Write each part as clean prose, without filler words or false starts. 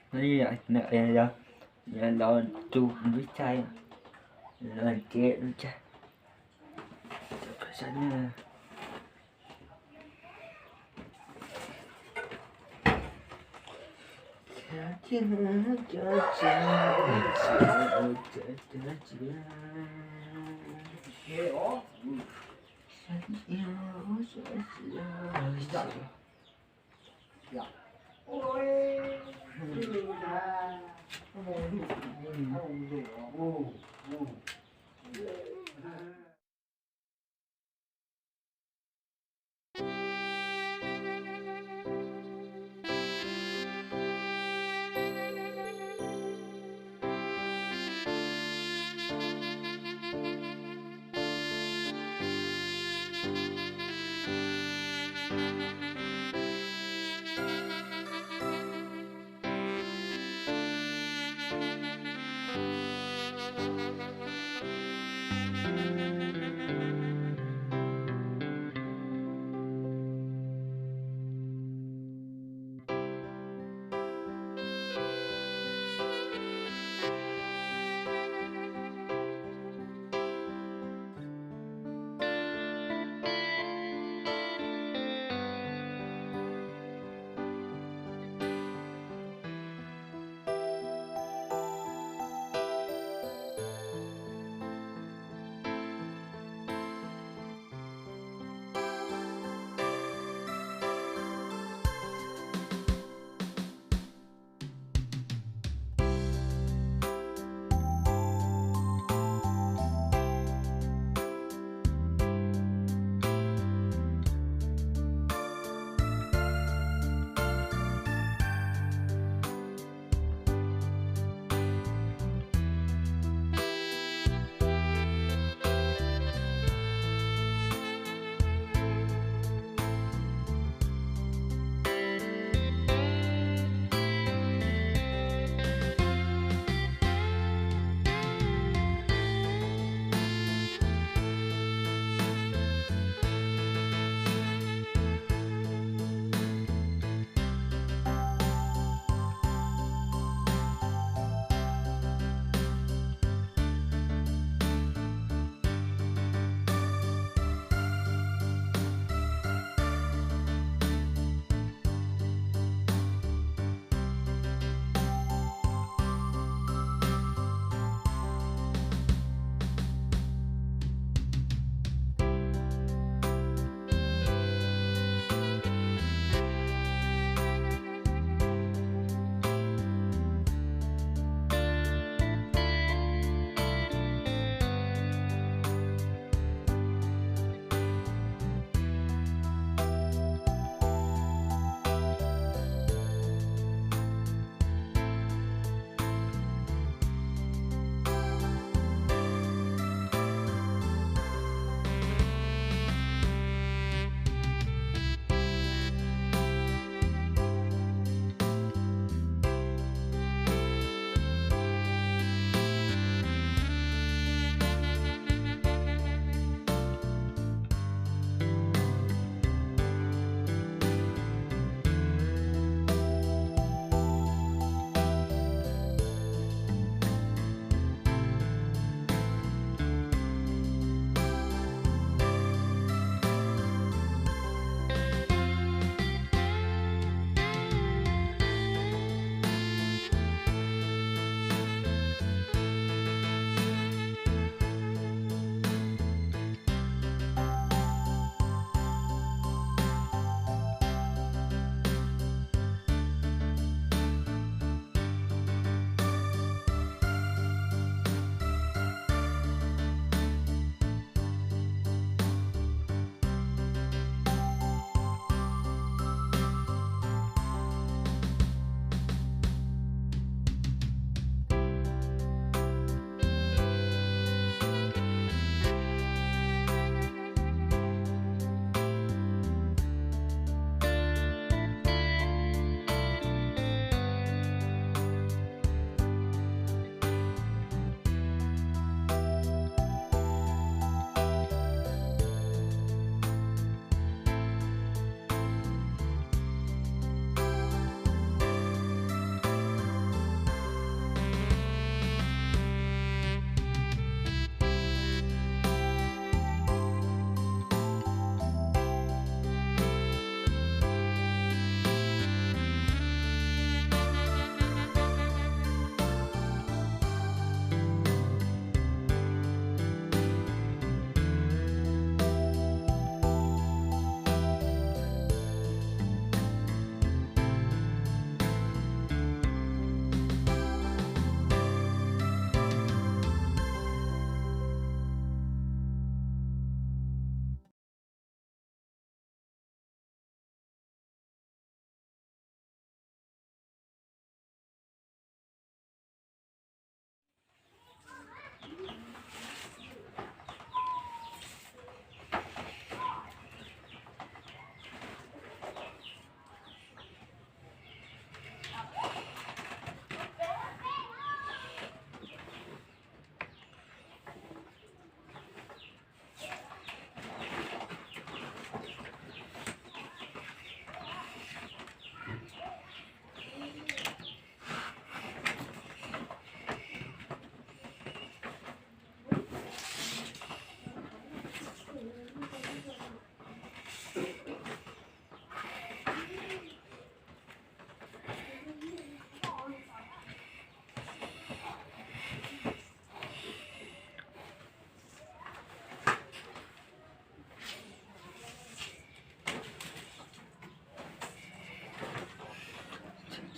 Iya, nak ya, ya lo tu bicara, lo cek bicara, ke sana.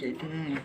Jadi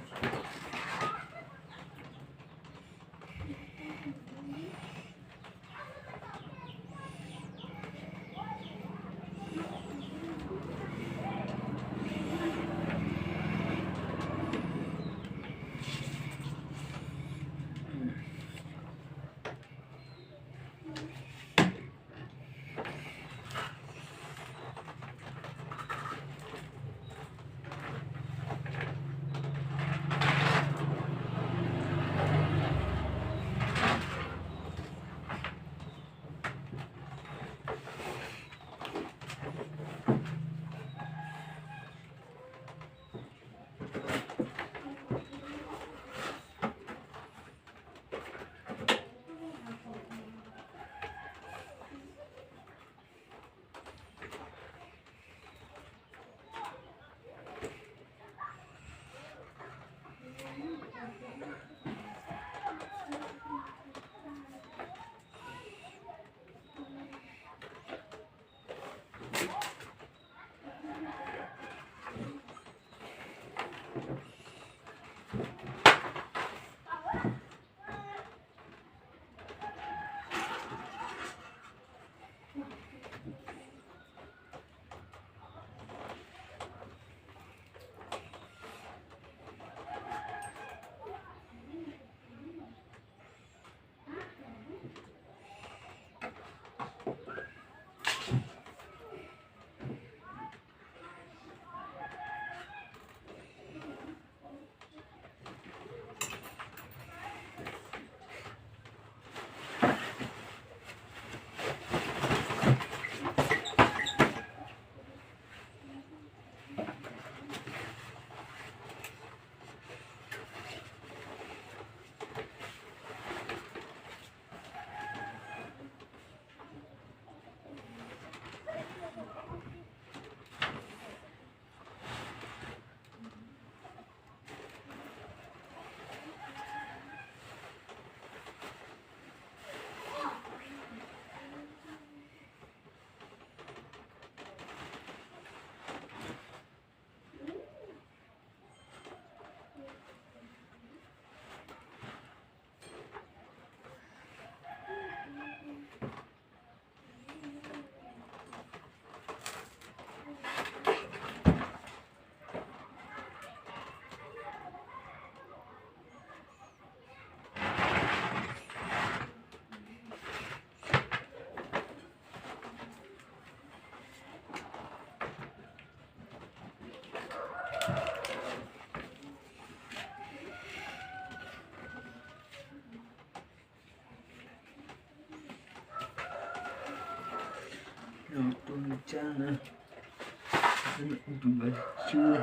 nonton channel juga chưa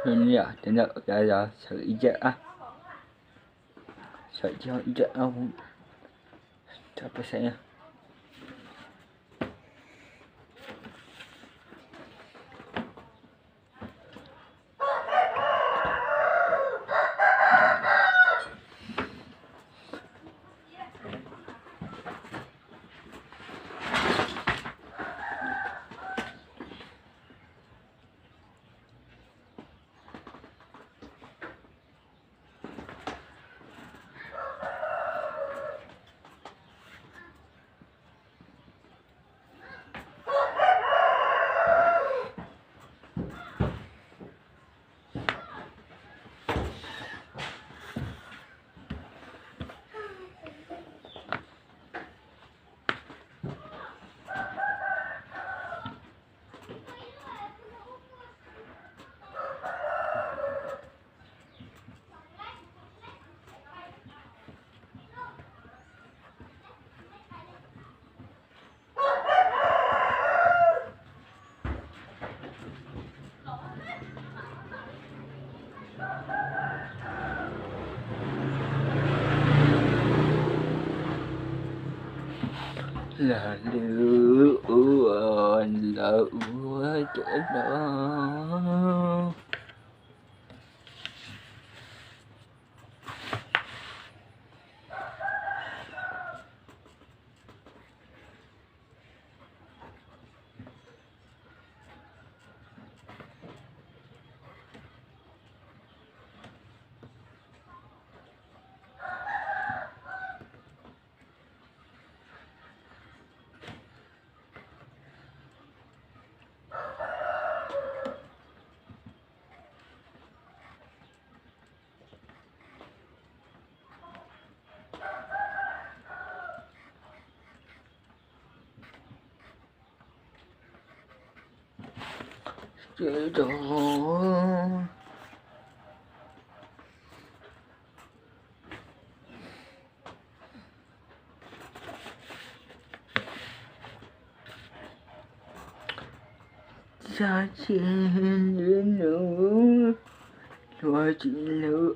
ini ya tidak ada sejak sejak aku capek saya. là lửa lửa chết đó chết đó xa trên đến nữa cho chị nữa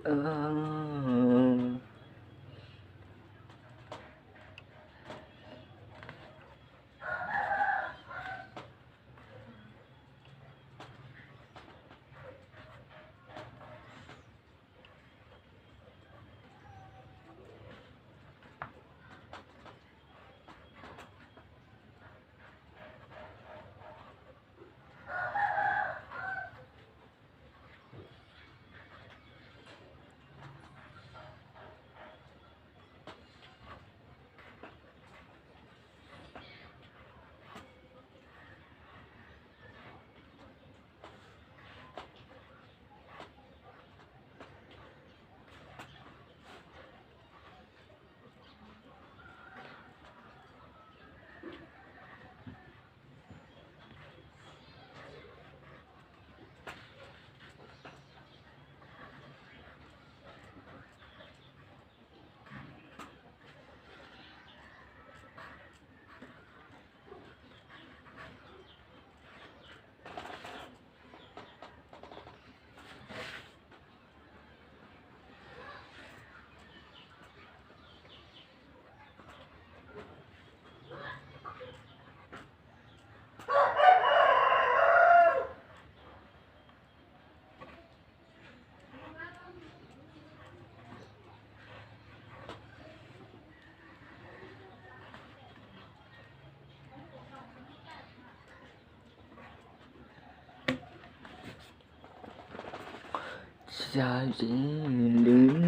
xa trên đến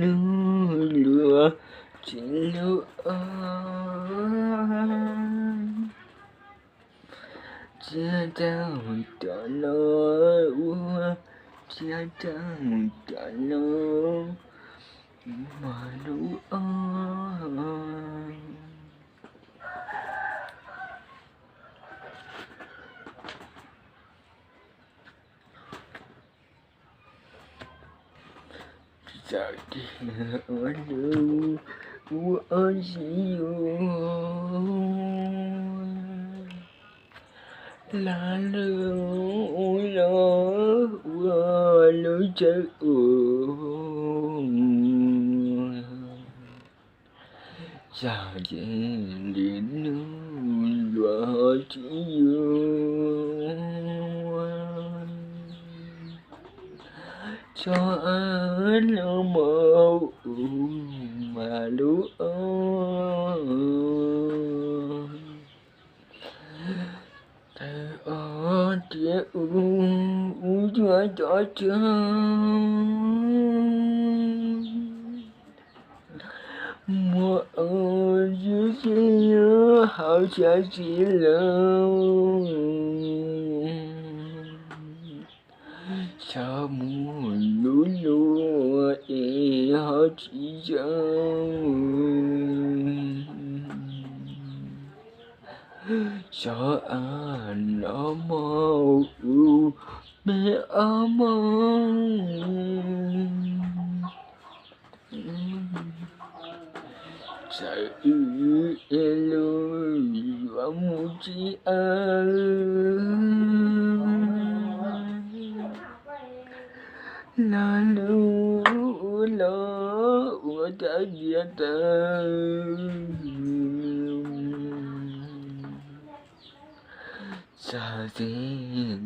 lửa chị nữa chia tao cho nó chia tao cho nó mà đủ sao đi ở đâu của gì là lỡ chết sao trên đến núi chỉ cho anh mơ mà lúc ở tiếc cho mùa ở dưới kia hào cha chỉ lâu sao mùa lúa lúa họ chỉ cho anh nó mau mẹ mong sợ lôi và mu chi là lũ lỡ ta địa ta ta sẽ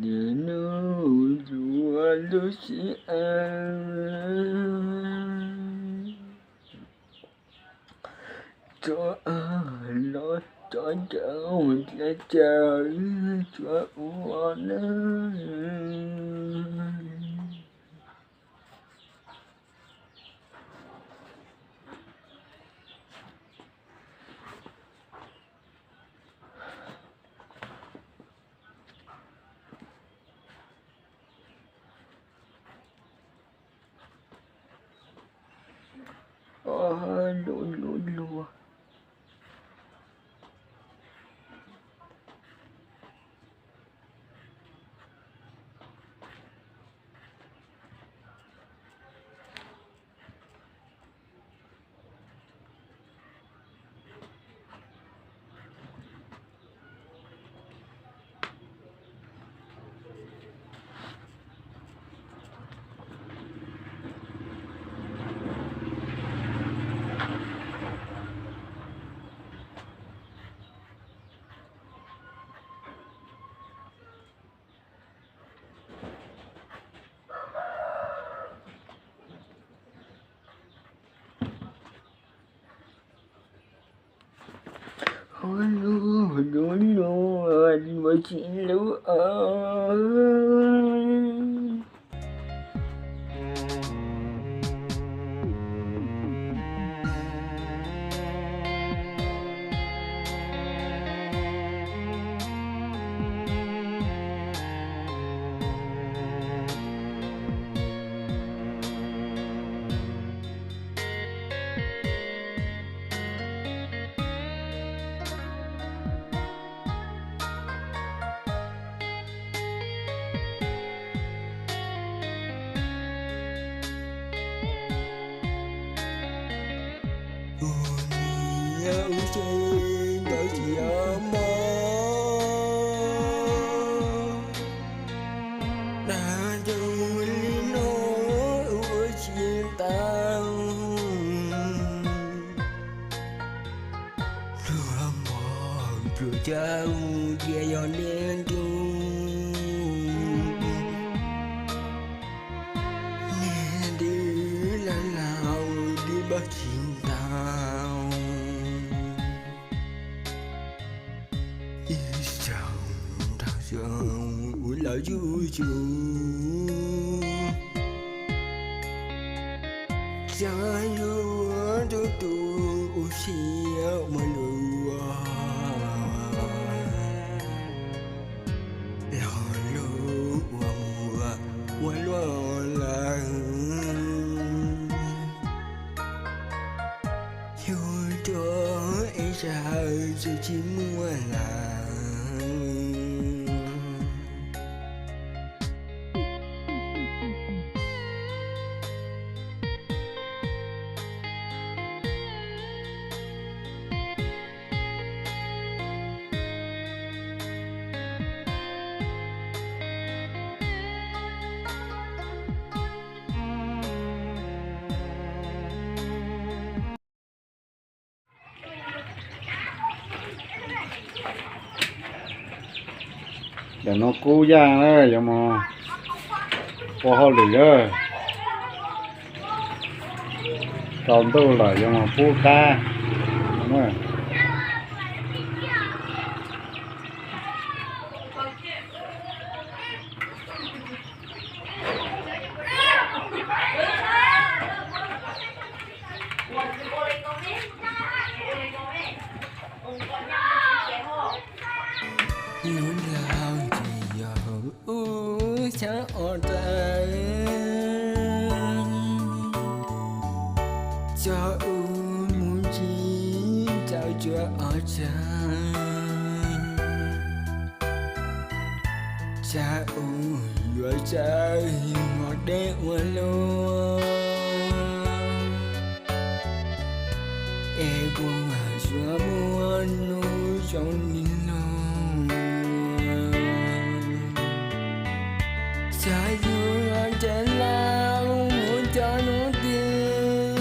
đến nơi chúa lúc sẽ cho nói cho cháu sẽ chờ cho uốn lùa anh mới chỉ lưu ơi trên đời chỉ mơ đã từng nói với chia ta đưa một đưa cháu về gió đen chung nghe đi là nào đi bắt chim tao ủi lại vui chung trái lúa tôi tu xia mà lúa lo lúa mùa lo là vui cho ấy ra rồi chỉ mua là để nó cố giang đấy nhưng mà qua họ lì ơi còn tôi là nhưng mà phô ca đúng rồi muốn làm gì giờ sẽ ở đây cho muốn chi chào chúa ở chân cha vừa chơi ngọt đế qua luôn em cũng chúa muốn nuôi trong nín trái dưa trên lao muốn cho nó tin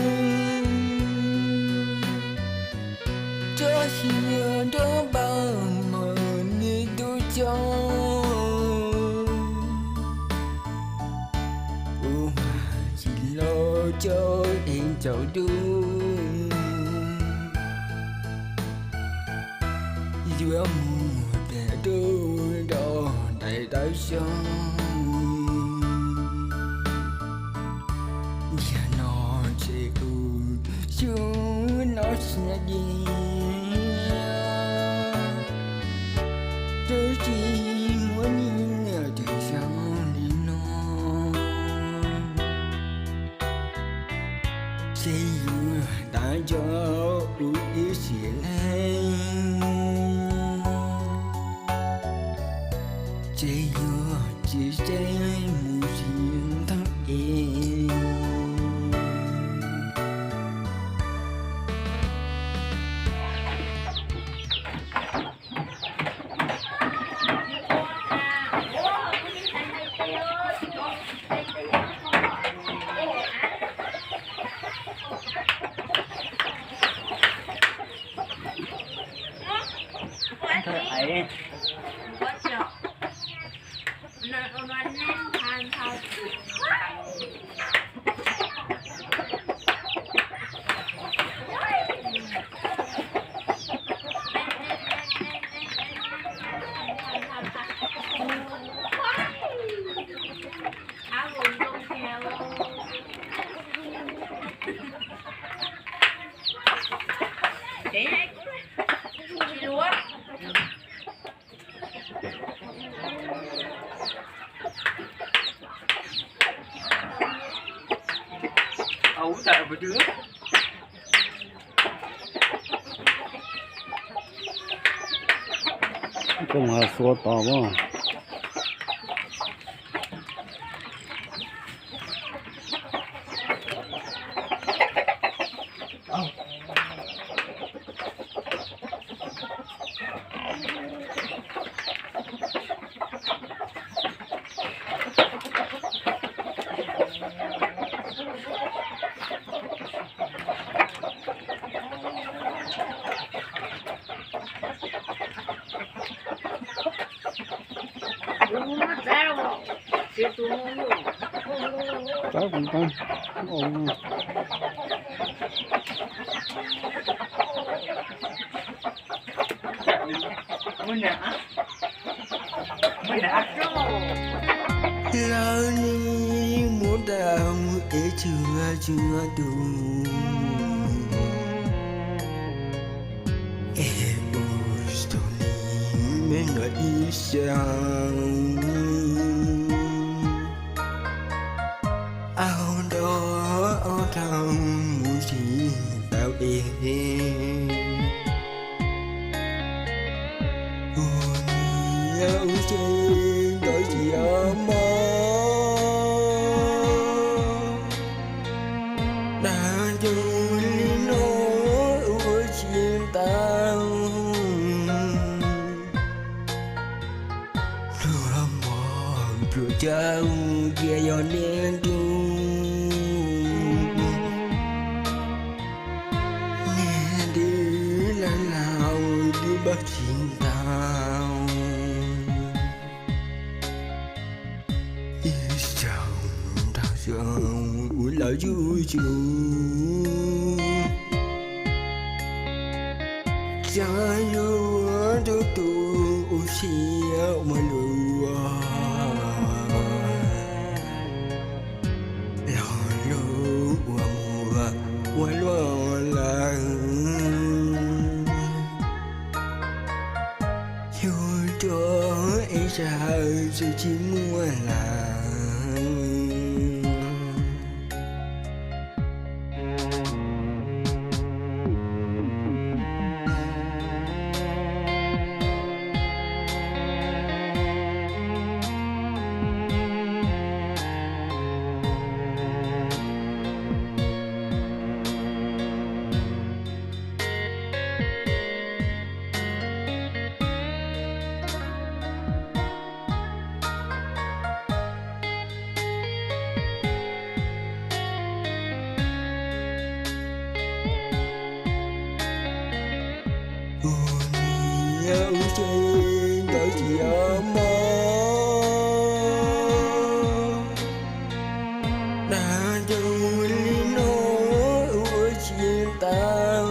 cho nhiều đó bao mờ như tôi cho chỉ lo cho em cháu đúng giữa mùa để đôi đò đầy đáy sông và nó sẽ chứ nó sẽ đi tôi chỉ muốn nhìn thấy sao đi nó sẽ vừa đã cho ủi ý xịn sẽ vừa chỉ sẽ mù xịn thắng em ấy ấu trời một đứa cũng là số to quá Có con ồn lao ni muốn đào để chưa đủ em ustoni men nói ý sao áo đó áo thầm muốn gì tao em áo trên đôi gì mơ đã dùng nó ôi chuyện tao đưa mòn đưa cháu về gió đen nghe đi là nào đi bắt chuyện tao chồng đau dòng uống lại vui chung cha yêu tôi tu xia mà lúa lo lúa mùa qua lo lắng yêu cho em sao sự chỉ muốn là đầu lên nỗi chia tao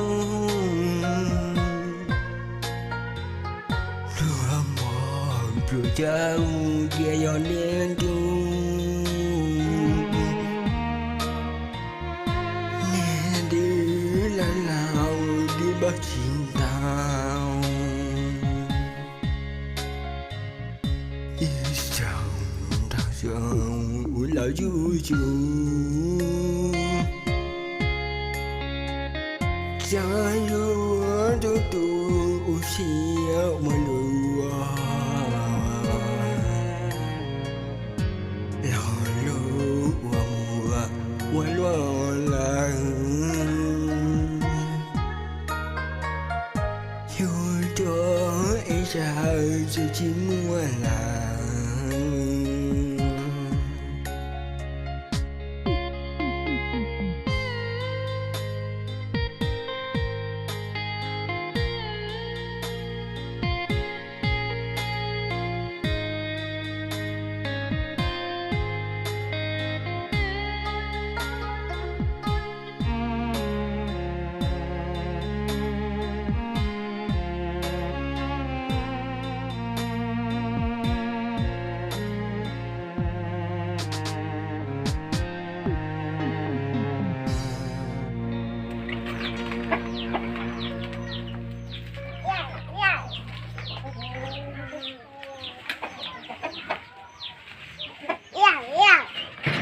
đưa mòn đưa cháu về giòn đen chung nè đi là nào đi bắt chim tao yêu chồng đau chồng ủi là vui chung cha yêu tôi tu siêu mà lúa lo lúa mùa lo là yêu cho ấy ra cho chỉ mua là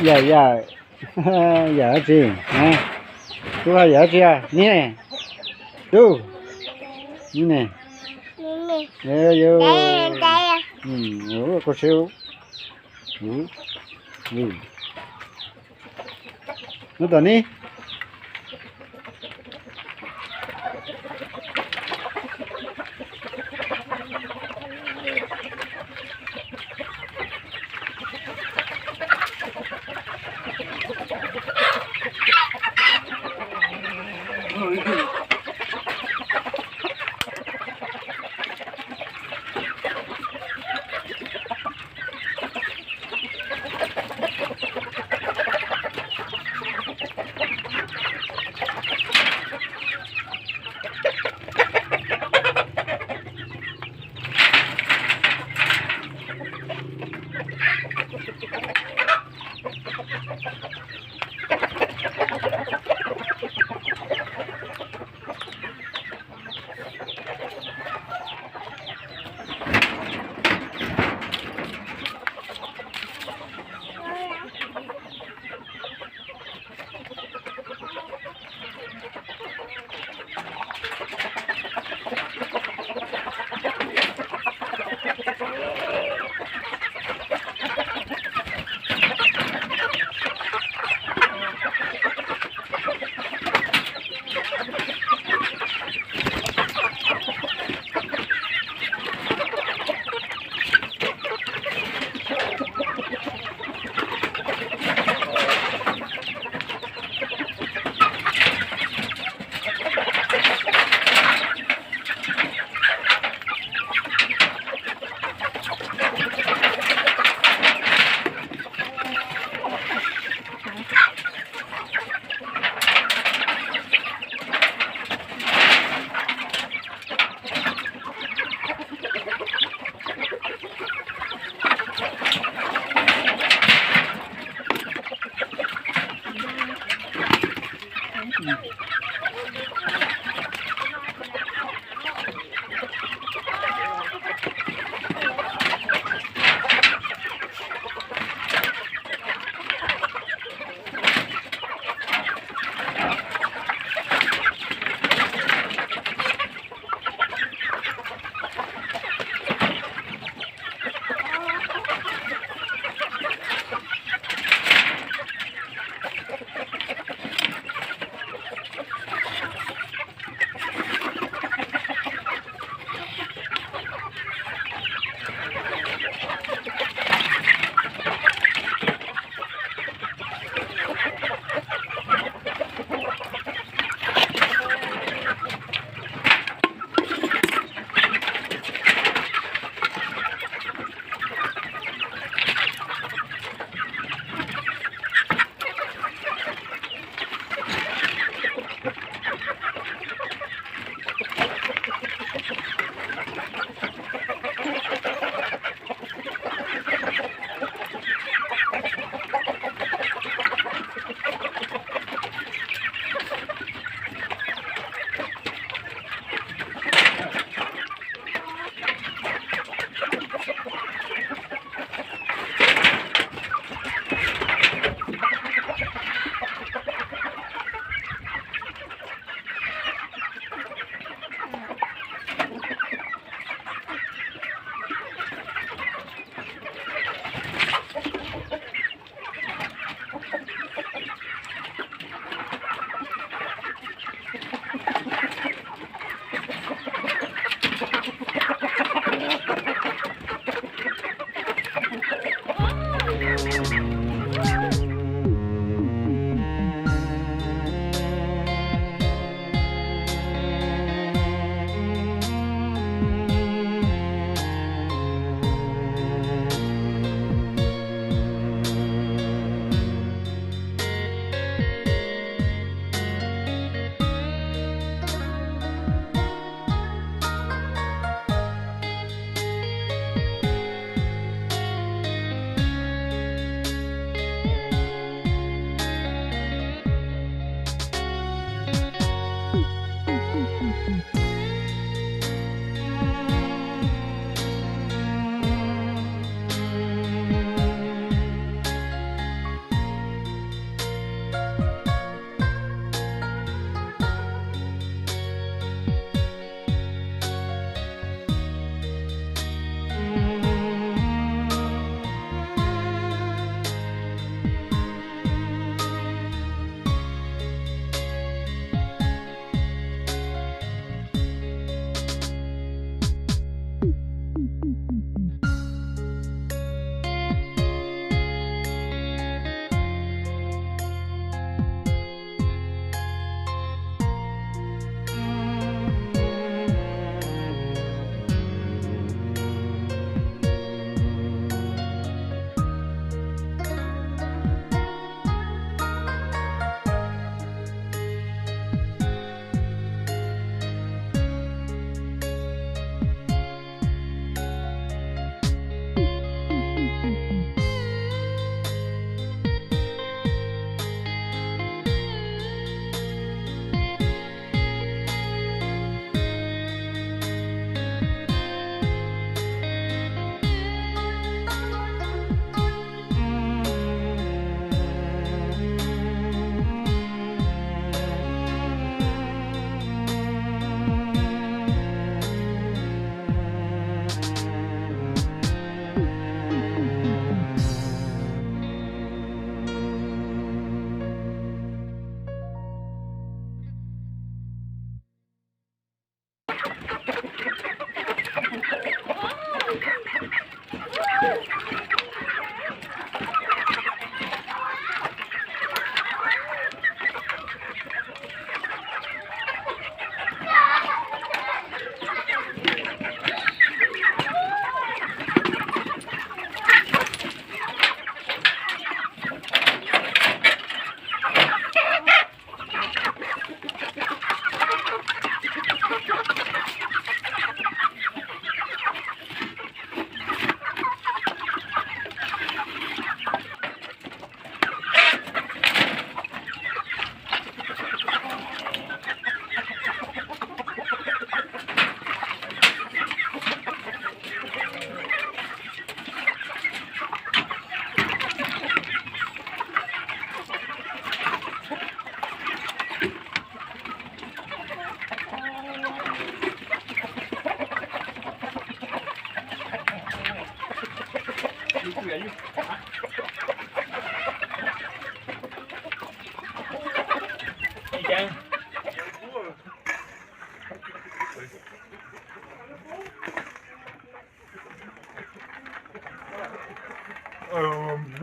dạ dạ dạ gì nè chú hay dạ gì à nè chú nè nè vô có siêu nó tao ní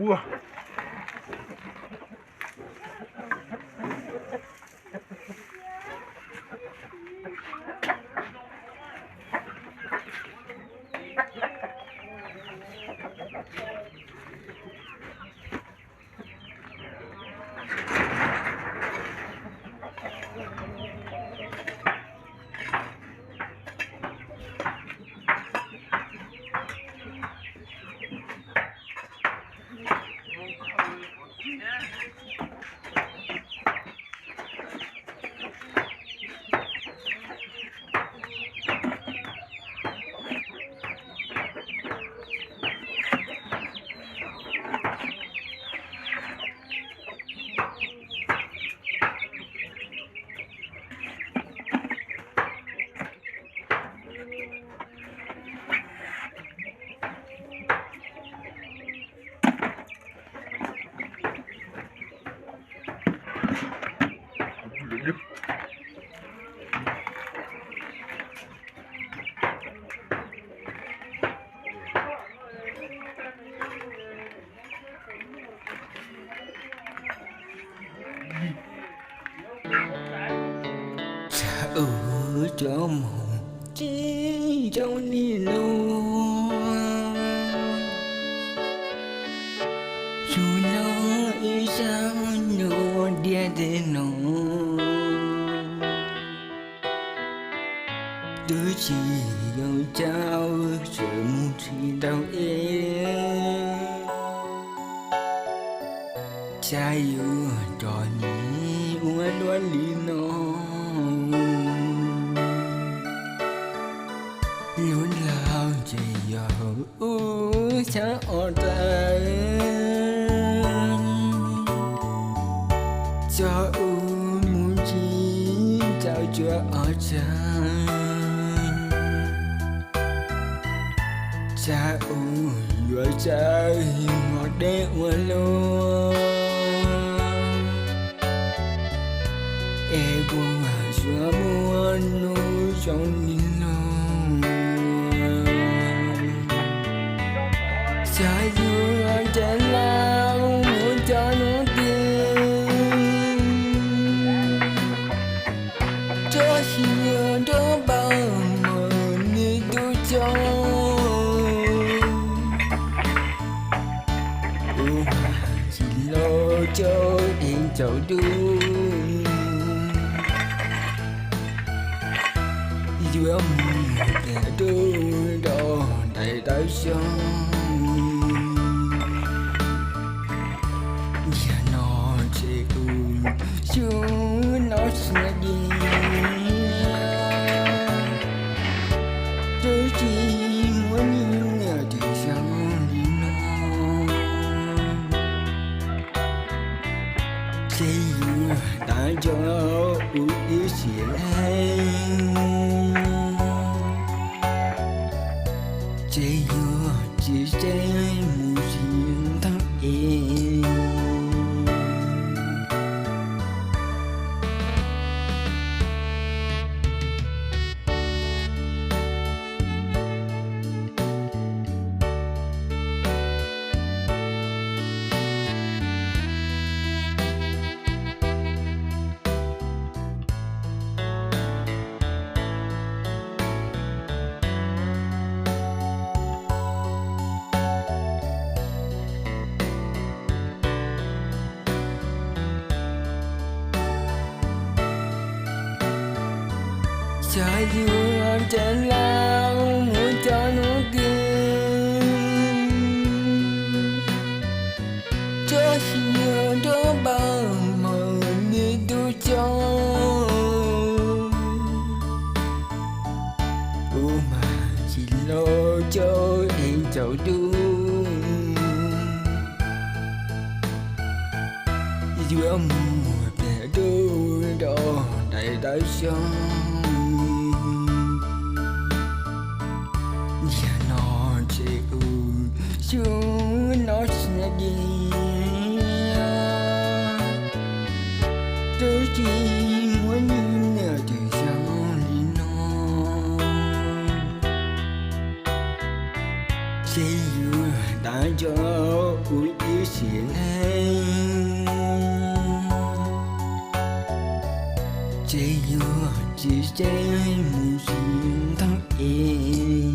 bùa ở cho mộng chỉ trong đi lâu dù nó ý sao nó địa để nó đứa chỉ yêu trao sợ muốn chỉ đau em trái yêu tròn nhĩ uốn uốn đi nó luôn lao chỉ yêu cha ở đây cho muốn chỉ trao cho ở chân cha vừa trái ngọt để uốn luôn em buông xóa muốn nuôi trong nín cha vừa trên lao muốn cho nó tin cho hiểu đó bao mơ như tôi cho chỉ lo cho em cháu đúng giữa mùa để đưa đò đầy tới sông giờ nó chỉ chứ nó sẽ đi tôi chỉ muốn nhìn nhờ thì sao đi nó chỉ đã cho ý sĩ chỉ chỉ mù riêng thằng em cha vừa trên lao muốn cho nó kia cho hiểu đó bao mơ như tôi cho mà chỉ lo cho em cháu đúng giữa mùa để đôi đò đầy tới sông chứ nó sẽ đi tôi chỉ muốn nhìn nhờ từ sau đi nó chỉ đã cho ý chỉ vừa chỉ sẽ muốn xin thắng em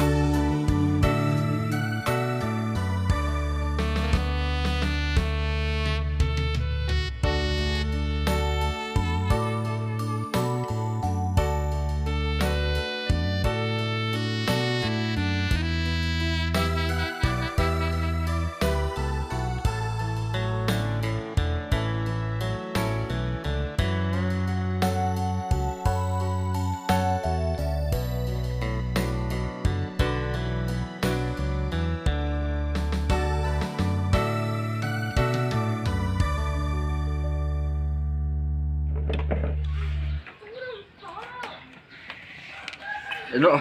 Nó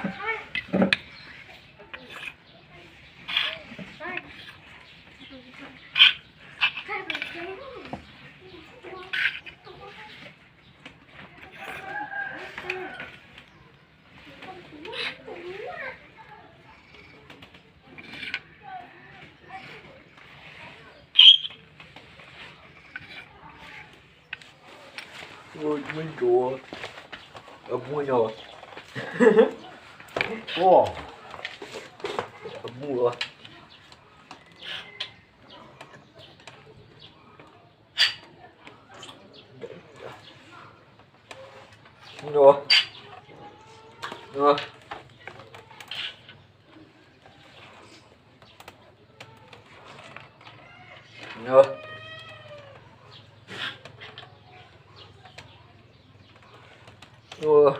ngồi mình chùa ở mua nhỏ Ô, ở mua nhỏ nhỏ nhỏ nhỏ Đưa.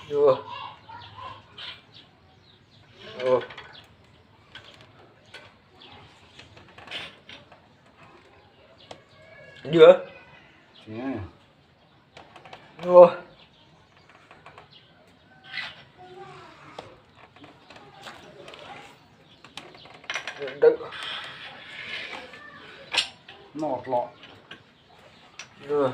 Đưa. Đưa. chị Đưa. Đừng. nọt lọ. Đưa.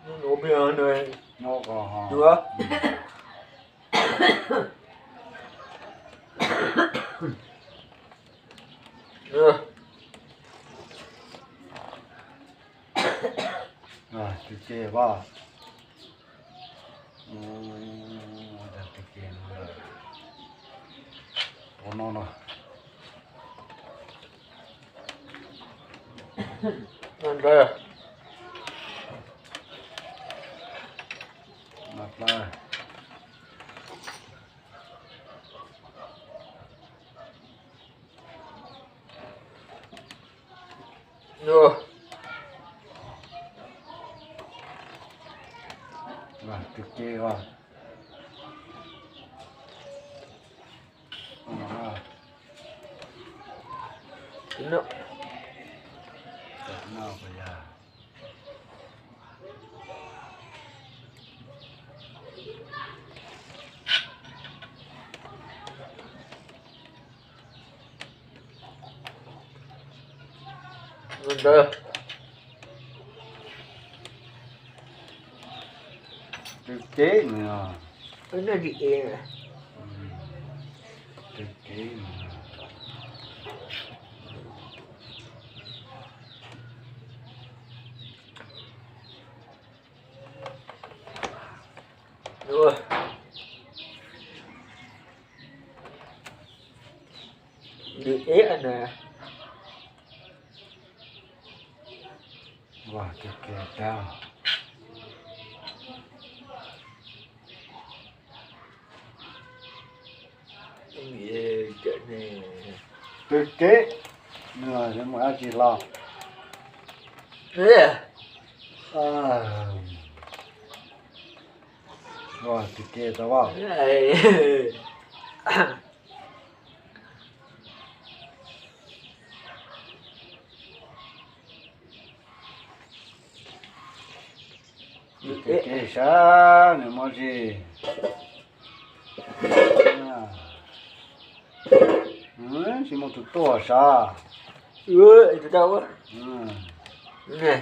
Nó bia này. Nó có hả? Đưa. Đưa. Rồi, chị chê ba. Đặt chị chê nữa. Ồ, nó. Ăn đây. Đặt lại. Đưa. Rồi, chị chê ba. Nó. Nó. Đặt nào bây giờ. Ăn đây. Chị chê nữa. Cái này gì vậy? Chị chê nữa. Đưa. Được ế anh à. Wow, chị chê cao. Ghê chuyện này. Chị chê. Nữa, thì mà chị lo. Thế à? Wow, chị chê tao vào. Cái này. Được ế. Chị sao nữa mà gì. Chỉ một chút to sao. Ui, từ đâu á? Nè.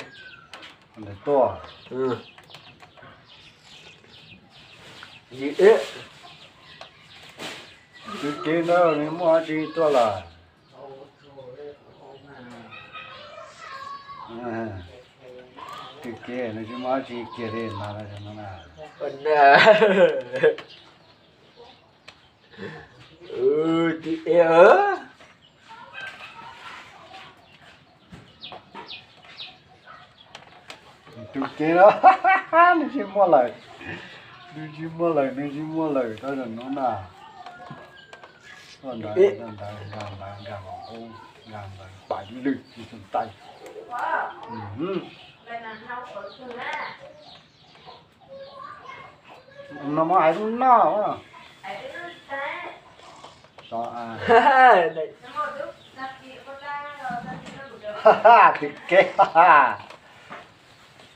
Còn để to. Ừ. gì ế chữ kế đó nếu mà chỉ to là chữ kế nó chỉ mà chỉ kế đấy là cho nó là phần à chị ế ớ chữ kế đó nó chỉ mua lại nó chỉ mua lại đó là nó là còn đấy gàng ô gàng là phải lực như trong tay nó mà ai cũng nó sao à này ha thì kế ha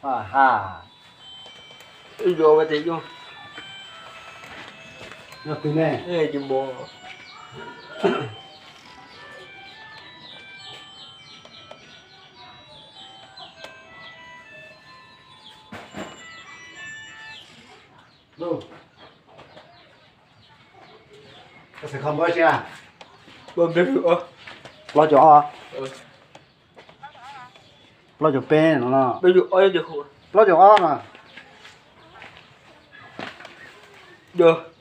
ha vô mà thì vô nó từ này ê chim bò đâu có sẽ không bao chưa bơm được rồi lo cho ừ lo cho pen nó bây giờ ơi được rồi lo cho mà được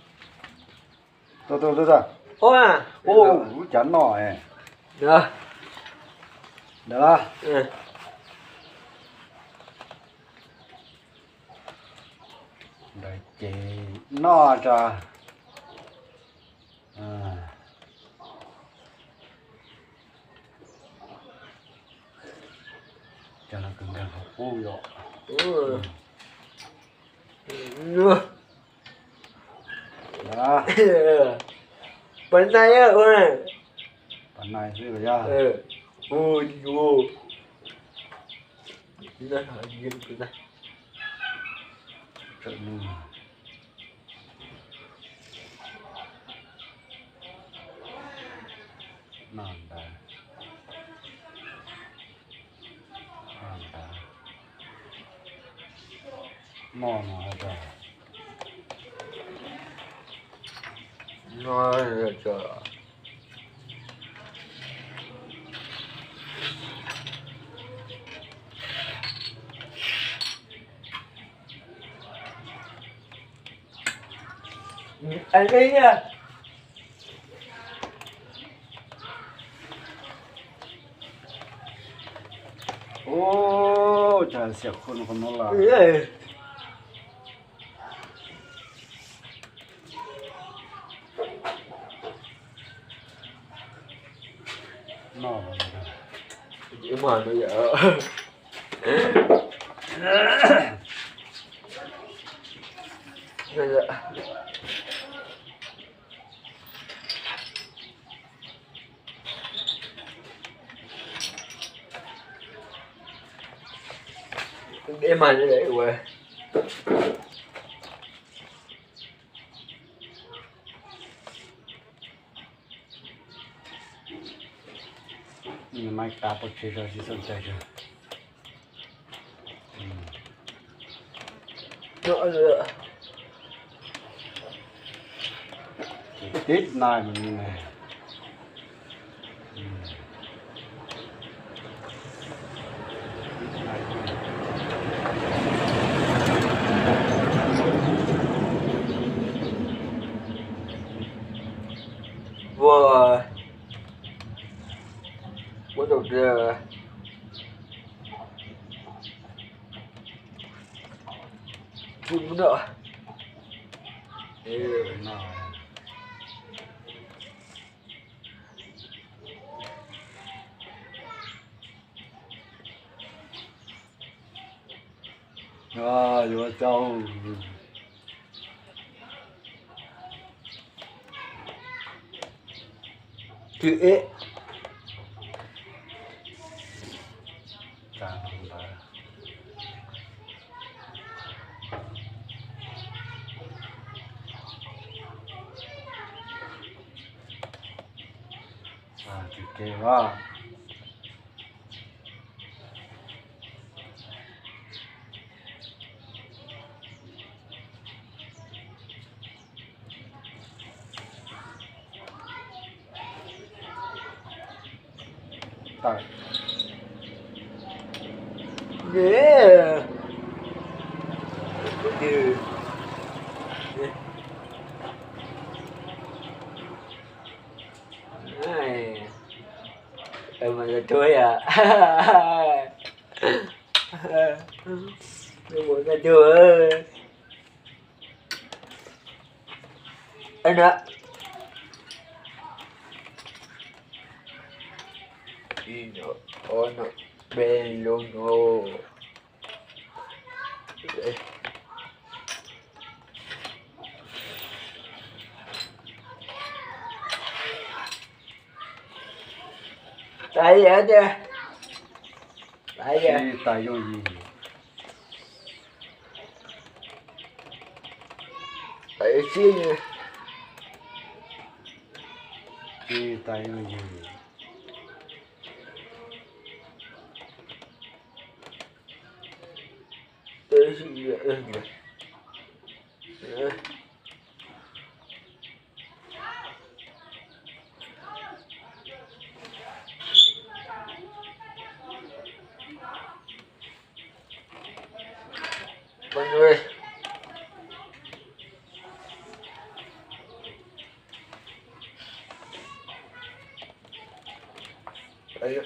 tôi ôi à ô chán nọ này được được đó ừ đây chị nó cho cho nó cứng gần học vô rồi đó bên này á ơi phần này chứ bây giờ ừ ôi vô nó hỏi gì cái này trận luôn non đã ngon rồi nói trời anh đi nha ô trời sẽ khôn con nó là ừ nó rồi chỉ mà bây giờ bây giờ em mà như vậy rồi nhưng mà ta bắt chơi rồi thì xong chơi rồi nữa tít này mình này vừa bắt đầu giờ chim nữa nó vô châu chữ ế càng là chữ kế quá tại Yeah. Dude. Này. Mà là chơi à. Muốn là chơi. Anh ạ. Ono bello no. Tại vậy chứ. Tại vậy. thì tại do gì Tại xí nha. thì tại do gì Tại xí nha. Mọi người. Đấy.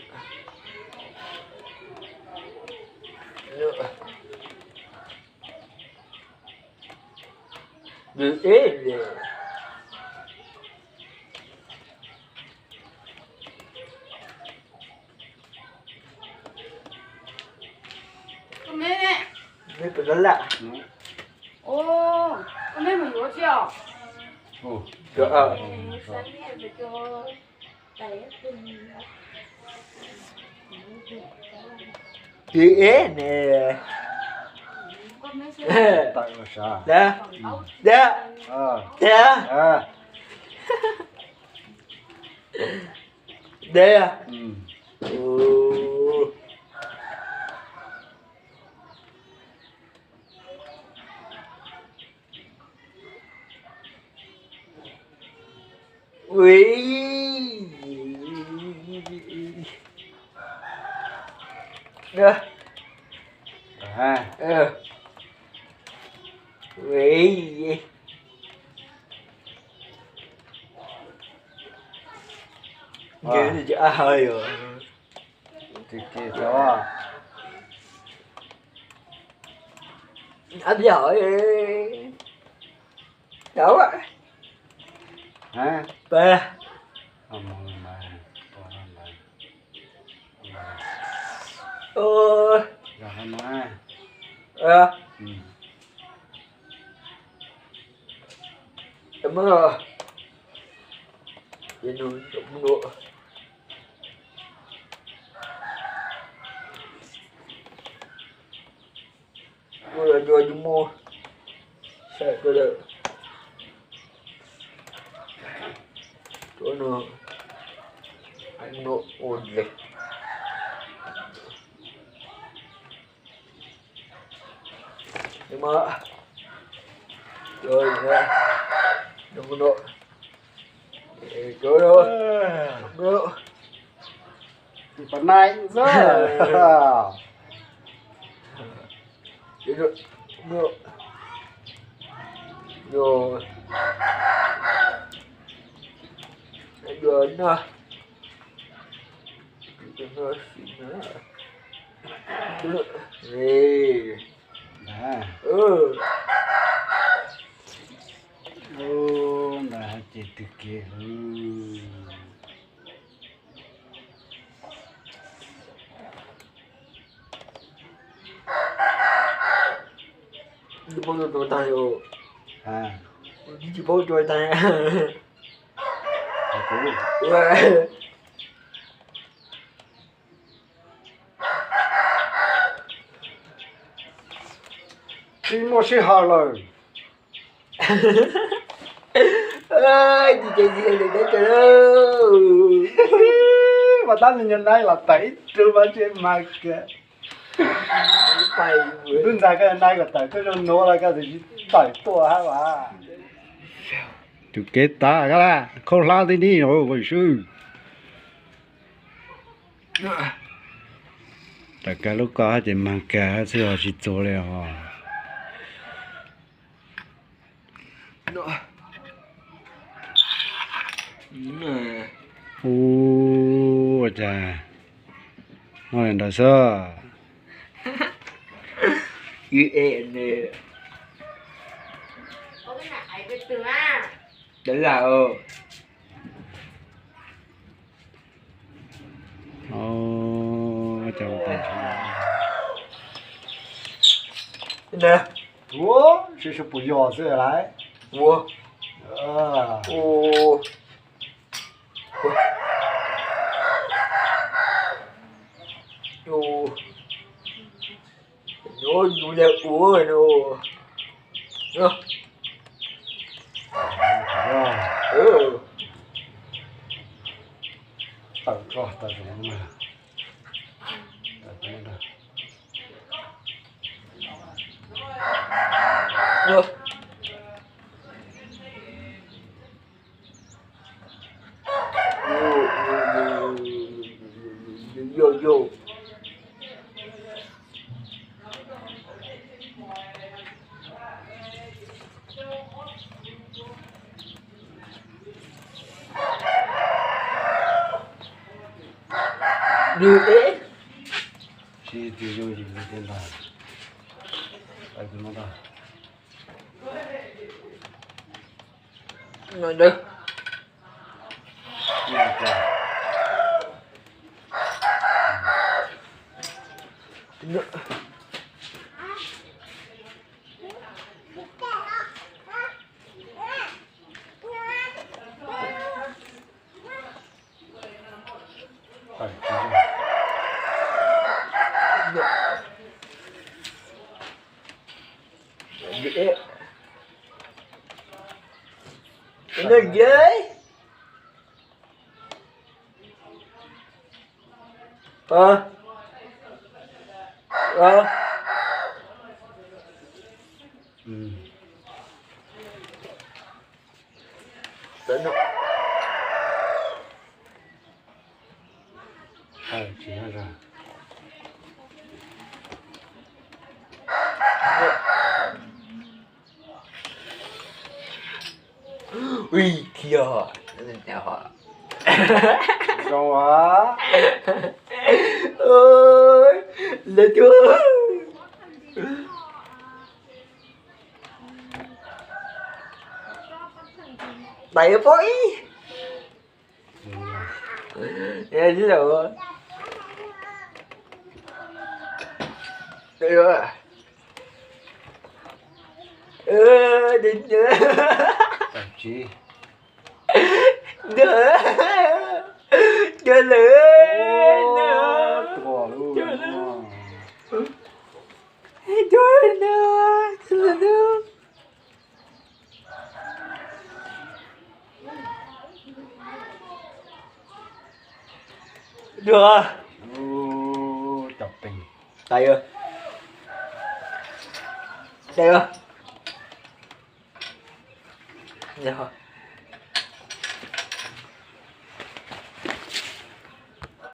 Được ế nè. con妹妹， Mấy cái đó lạ. 哦，我妹妹有叫， ồ Được à. 三面的叫，来一份。 Được ế nè. con妹妹， tại là sao Đó. Đó. à Đó. à Đây à. ừ Ồ. Ui. Đó. à Ui. Ghê thì chả hơi rồi. thì kia đó Anh giỏi đi. Đâu á. hả Ba. không mà Ôi. rồi hả má À. ừ Cảm ơn rồi. Vậy nuôi cũng nuôi. Tôi là cho chúng mua. Sao tôi được. Tôi nó. Anh nó ổn định. Nhưng mà. Rồi nè. Đừng có nội. Rồi rồi. Rồi. thì phần này rất Rồi. Rồi. Rồi. Rồi nè. Rồi nè. Rồi. à Ừ. ô là chị tự kia Đi bao giờ tôi tay rồi. à Đi bao giờ tay. à cũng Rồi. thì một sự hào lời Ơi, chị chạy gì được đấy trời ơi. mà ta nhìn đây là tẩy trừ vào trên mặt kìa Phải vừa. đơn giản cái này là tẩy cái nó là cái gì tẩy tua hả bà tu kết ta cái là không la thì đi rồi vậy sư 大家都搞下点嘛，改下最好去做了哈。哦，这，我认得说。UN nè. Có cái nải về từ à. Đấy là哦，这我感觉。 nè. 我这是不要这来。 Ủa. 啊。 Ồ. Ồ. Nó nó là ủa nó. Nó. 啊。 Ừ. 等着，等什么呢？等什么呢？ Ủa. Vô vô. Như thế. 去对就一个电台，还怎么的？ Ngồi được. 那个。 Nó. Phải chứ. Dễ. Nó dễ. Ờ. Ừ. Tỉnh rồi. Phải chứ ra. Ui kìa. Chào họ. Đâu á? Ơi. Là chưa. Tại phối. Nghe chứ đâu. Đây rồi. Đừng nữa. Phải chứ. Nữa. Cho lên. Ủa, luôn. Cho lên nữa. Cho lên nữa. Được rồi. Ô, chọc tình. Đây rồi. Đây rồi. Dạ rồi.